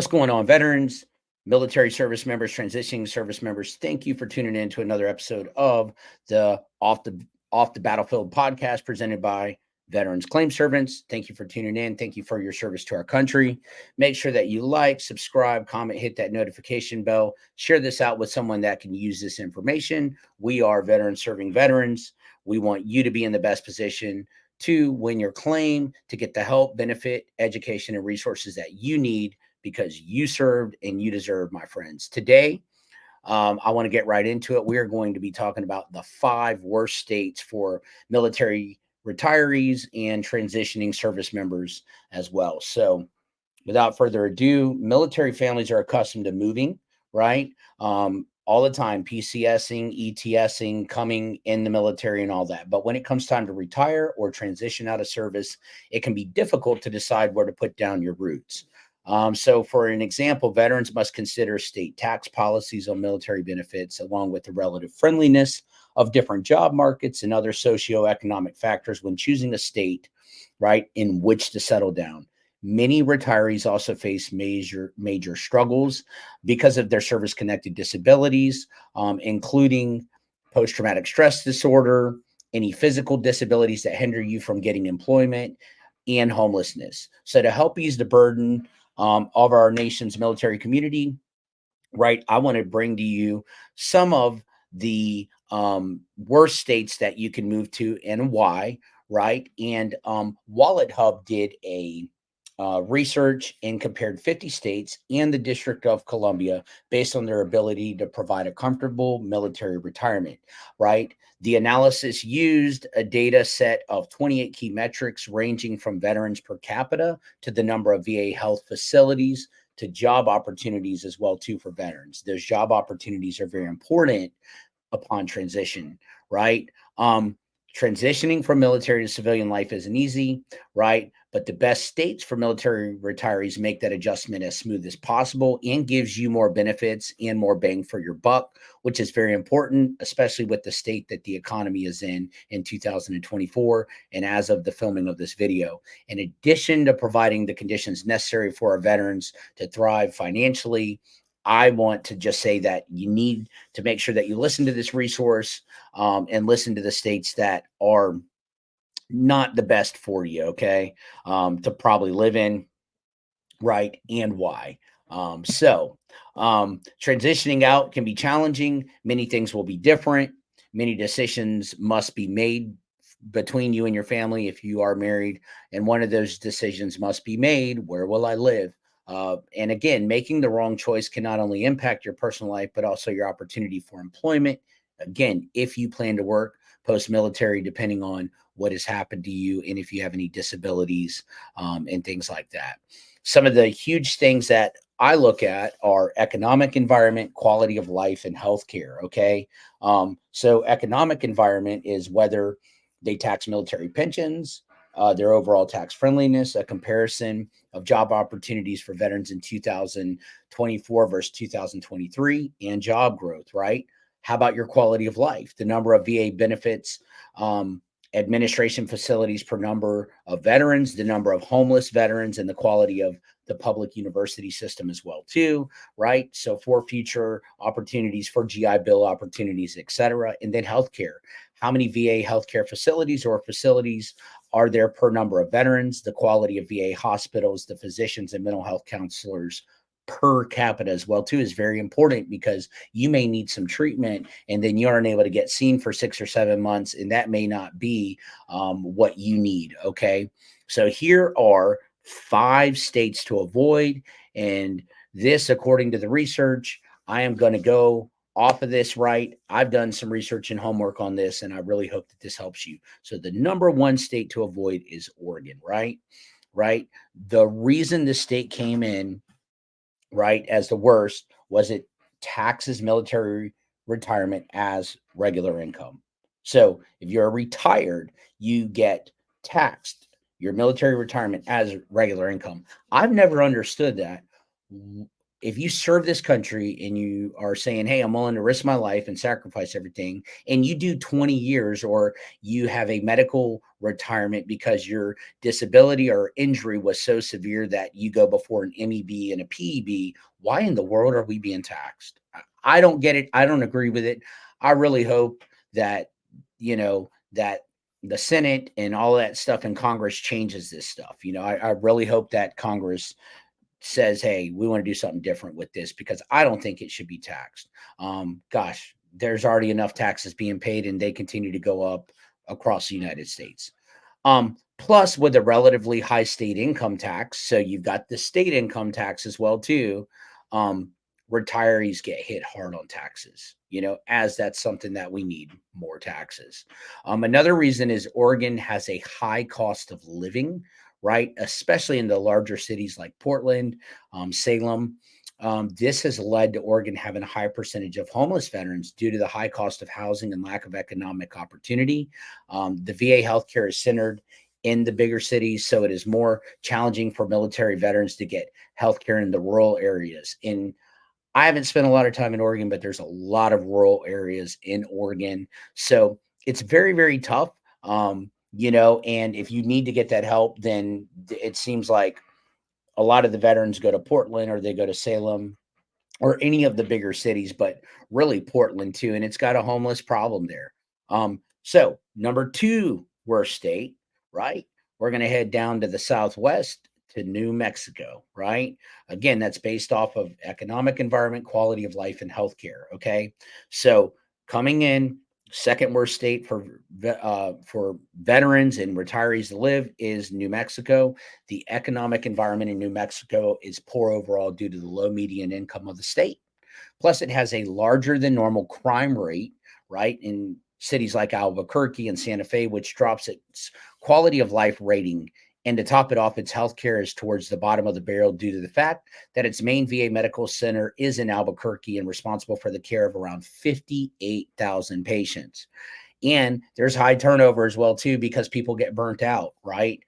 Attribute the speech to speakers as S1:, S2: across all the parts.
S1: What's going on, veterans, military service members, transitioning service members? Thank you for tuning in to another episode of the Off the Battlefield podcast presented by Veterans Claim Servants. Thank you for tuning in. Thank you for your service to our country. Make sure that you like, subscribe, comment, hit that notification bell. Share this out with someone that can use this information. We are veterans serving veterans. We want you to be in the best position to win your claim, to get the help, benefit, education, and resources that you need because you served and you deserve, my friends. Today, I want to get right into it. We are going to be talking about the 5 worst states for military retirees and transitioning service members as well. So, without further ado, military families are accustomed to moving, right? All the time, PCSing, ETSing, coming in the military and all that. But when it comes time to retire or transition out of service, it can be difficult to decide where to put down your roots. So, for an example, veterans must consider state tax policies on military benefits, along with the relative friendliness of different job markets and other socioeconomic factors when choosing a state, right, in which to settle down. Many retirees also face major struggles because of their service-connected disabilities, including post-traumatic stress disorder, any physical disabilities that hinder you from getting employment, and homelessness. So, to help ease the burden of our nation's military community, right, I want to bring to you some of the worst states that you can move to and why, right? And Wallet Hub did a research and compared 50 states and the District of Columbia based on their ability to provide a comfortable military retirement, right? The analysis used a data set of 28 key metrics ranging from veterans per capita to the number of VA health facilities to job opportunities as well too for veterans. Those job opportunities are very important upon transition, right? Transitioning from military to civilian life isn't easy, right? But the best states for military retirees make that adjustment as smooth as possible and gives you more benefits and more bang for your buck, which is very important, especially with the state that the economy is in 2024 and as of the filming of this video. In addition to providing the conditions necessary for our veterans to thrive financially, I want to just say that you need to make sure that you listen to this resource and listen to the states that are not the best for you, okay, to probably live in, right, and why. Transitioning out can be challenging. Many things will be different. Many decisions must be made between you and your family if you are married. And one of those decisions must be made: where will I live? And again, making the wrong choice can not only impact your personal life, but also your opportunity for employment. Again, if you plan to work post military, depending on what has happened to you and if you have any disabilities and things like that. Some of the huge things that I look at are economic environment, quality of life, and healthcare. Okay. So, economic environment is whether they tax military pensions, their overall tax friendliness, a comparison of job opportunities for veterans in 2024 versus 2023, and job growth, right? How about your quality of life? The number of VA benefits, administration facilities per number of veterans, the number of homeless veterans, and the quality of the public university system as well too, right? So for future opportunities for GI Bill opportunities, et cetera. And then healthcare. How many VA healthcare facilities or facilities are there per number of veterans? The quality of VA hospitals, the physicians and mental health counselors per capita as well too is very important because you may need some treatment and then you aren't able to get seen for 6 or 7 months, and that may not be what you need. Okay, so here are 5 states to avoid, and this, according to the research, I am going to go off of this, right? I've done some research and homework on this, and I really hope that this helps you. So the number 1 state to avoid is Oregon, right? Right. The reason the state came in, right, as the worst was it taxes military retirement as regular income. So if you're retired, you get taxed your military retirement as regular income. I've never understood that. if you serve this country and you are saying, hey, I'm willing to risk my life and sacrifice everything, and you do 20 years, or you have a medical retirement because your disability or injury was so severe that you go before an MEB and a PEB, why in the world are we being taxed? I don't get it. I don't agree with it. I really hope that, that the Senate and all that stuff in Congress changes this stuff. I really hope that Congress says, hey, we want to do something different with this, because I don't think it should be taxed. Gosh, there's already enough taxes being paid and they continue to go up across the United States. Plus, with a relatively high state income tax, so you've got the state income tax as well too. Retirees get hit hard on taxes, as that's something that we need more taxes. Another reason is Oregon has a high cost of living, right? Especially in the larger cities like Portland, Salem. This has led to Oregon having a high percentage of homeless veterans due to the high cost of housing and lack of economic opportunity. The VA healthcare is centered in the bigger cities, so it is more challenging for military veterans to get healthcare in the rural areas. I haven't spent a lot of time in Oregon, but there's a lot of rural areas in Oregon. So it's very, very tough. And if you need to get that help, then it seems like a lot of the veterans go to Portland, or they go to Salem, or any of the bigger cities, but really Portland too. And it's got a homeless problem there. So number two worst state, right? We're going to head down to the Southwest, to New Mexico, right? Again, that's based off of economic environment, quality of life, and healthcare. Okay. So coming in, second worst state for veterans and retirees to live is New Mexico. The economic environment in New Mexico is poor overall due to the low median income of the state. Plus, it has a larger than normal crime rate, right, in cities like Albuquerque and Santa Fe, which drops its quality of life rating. And to top it off, its healthcare is towards the bottom of the barrel due to the fact that its main VA medical center is in Albuquerque and responsible for the care of around 58,000 patients. And there's high turnover as well too, because people get burnt out, right?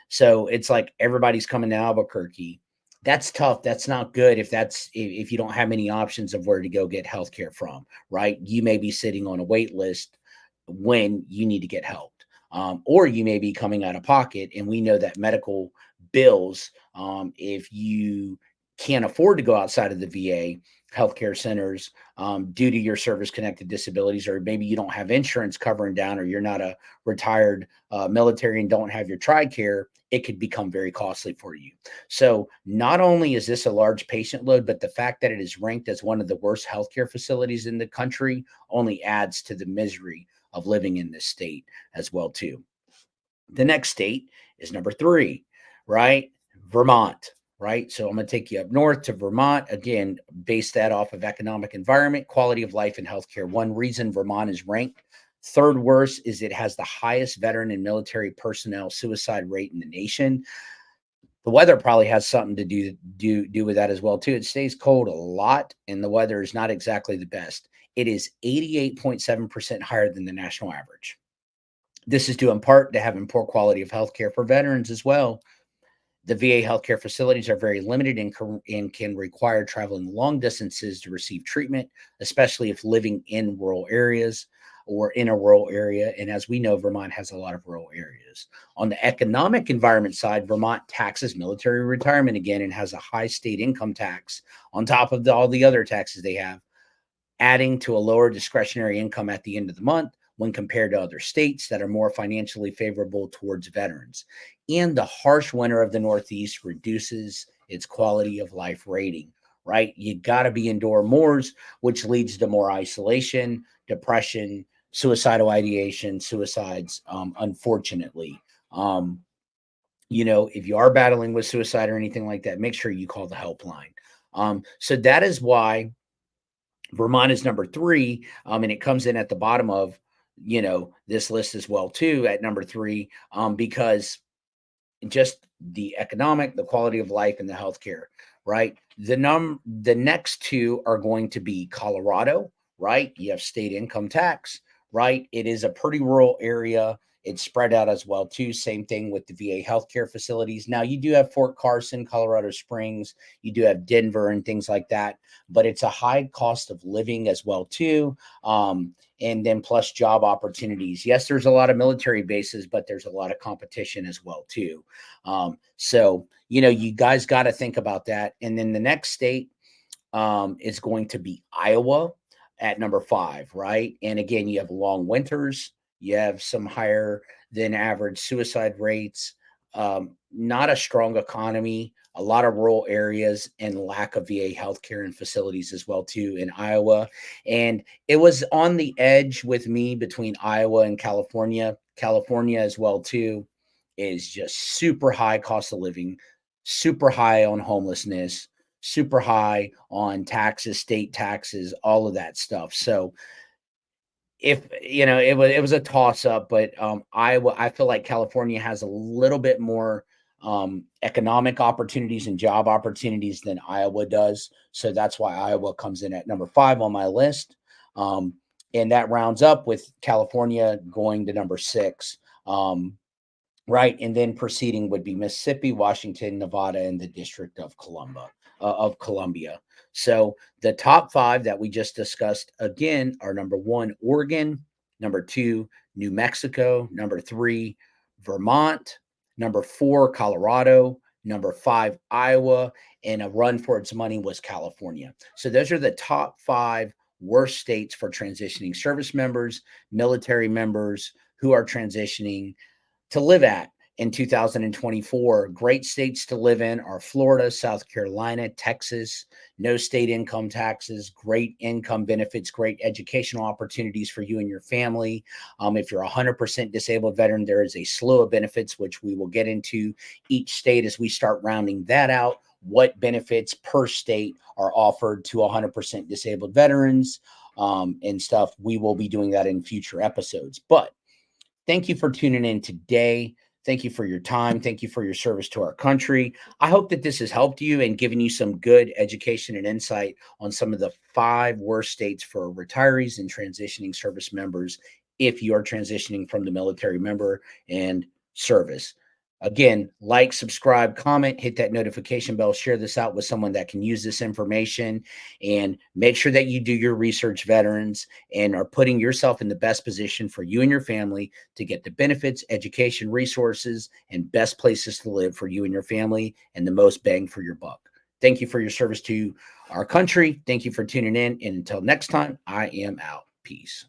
S1: So it's like everybody's coming to Albuquerque. That's tough. That's not good if you don't have many options of where to go get healthcare from, right? You may be sitting on a wait list when you need to get help. Or you may be coming out of pocket. And we know that medical bills, if you can't afford to go outside of the VA healthcare centers due to your service connected disabilities, or maybe you don't have insurance covering down, or you're not a retired military and don't have your TRICARE, it could become very costly for you. So not only is this a large patient load, but the fact that it is ranked as one of the worst healthcare facilities in the country only adds to the misery of living in this state as well too. The next state is number three, right? Vermont, right? So I'm going to take you up north to Vermont. Again, base that off of economic environment, quality of life, and healthcare. One reason Vermont is ranked third worst is it has the highest veteran and military personnel suicide rate in the nation. The weather probably has something to do with that as well too. It stays cold a lot, and the weather is not exactly the best. It is 88.7% higher than the national average. This is due in part to having poor quality of healthcare for veterans as well. The VA healthcare facilities are very limited and can require traveling long distances to receive treatment, especially if living in rural areas or in a rural area. And as we know, Vermont has a lot of rural areas. On the economic environment side, Vermont taxes military retirement again and has a high state income tax on top of all the other taxes they have, adding to a lower discretionary income at the end of the month when compared to other states that are more financially favorable towards veterans. And the harsh winter of the Northeast reduces its quality of life rating, right? You got to be indoor more, which leads to more isolation, depression, suicidal ideation, suicides, unfortunately. If you are battling with suicide or anything like that, make sure you call the helpline. So that is why Vermont is number three, and it comes in at the bottom of this list as well too at number three, because just the economic, the quality of life, and the healthcare, right? The next two are going to be Colorado, right? You have state income tax, right? It is a pretty rural area. It's spread out as well too. Same thing with the VA healthcare facilities. Now you do have Fort Carson, Colorado Springs. You do have Denver and things like that, but it's a high cost of living as well too. And then plus job opportunities. Yes, there's a lot of military bases, but there's a lot of competition as well too. So you guys got to think about that. And then the next state is going to be Iowa at number 5, right? And again, you have long winters, you have some higher than average suicide rates, not a strong economy, a lot of rural areas, and lack of VA healthcare and facilities as well too in Iowa. And it was on the edge with me between Iowa and California. California as well too is just super high cost of living, super high on homelessness, super high on taxes, state taxes, all of that stuff. So if it was a toss up, but I feel like California has a little bit more economic opportunities and job opportunities than Iowa does. So that's why Iowa comes in at number 5 on my list. And that rounds up with California going to number 6. Right, and then proceeding would be Mississippi, Washington, Nevada, and the District of Columbia. So the top 5 that we just discussed again are number 1, Oregon, number 2, New Mexico, number 3, Vermont, number 4, Colorado, number 5, Iowa, and a run for its money was California. So those are the top 5 worst states for transitioning service members, military members who are transitioning to live at in 2024. Great states to live in are Florida, South Carolina, Texas, no state income taxes, great income benefits, great educational opportunities for you and your family. If you're a 100% disabled veteran, there is a slew of benefits, which we will get into each state as we start rounding that out. What benefits per state are offered to 100% disabled veterans and stuff. We will be doing that in future episodes. But thank you for tuning in today. Thank you for your time. Thank you for your service to our country. I hope that this has helped you and given you some good education and insight on some of the 5 worst states for retirees and transitioning service members if you are transitioning from the military member and service. Again, like, subscribe, comment, hit that notification bell, share this out with someone that can use this information, and make sure that you do your research, veterans, and are putting yourself in the best position for you and your family to get the benefits, education, resources, and best places to live for you and your family and the most bang for your buck. Thank you for your service to our country. Thank you for tuning in. And until next time, I am out. Peace.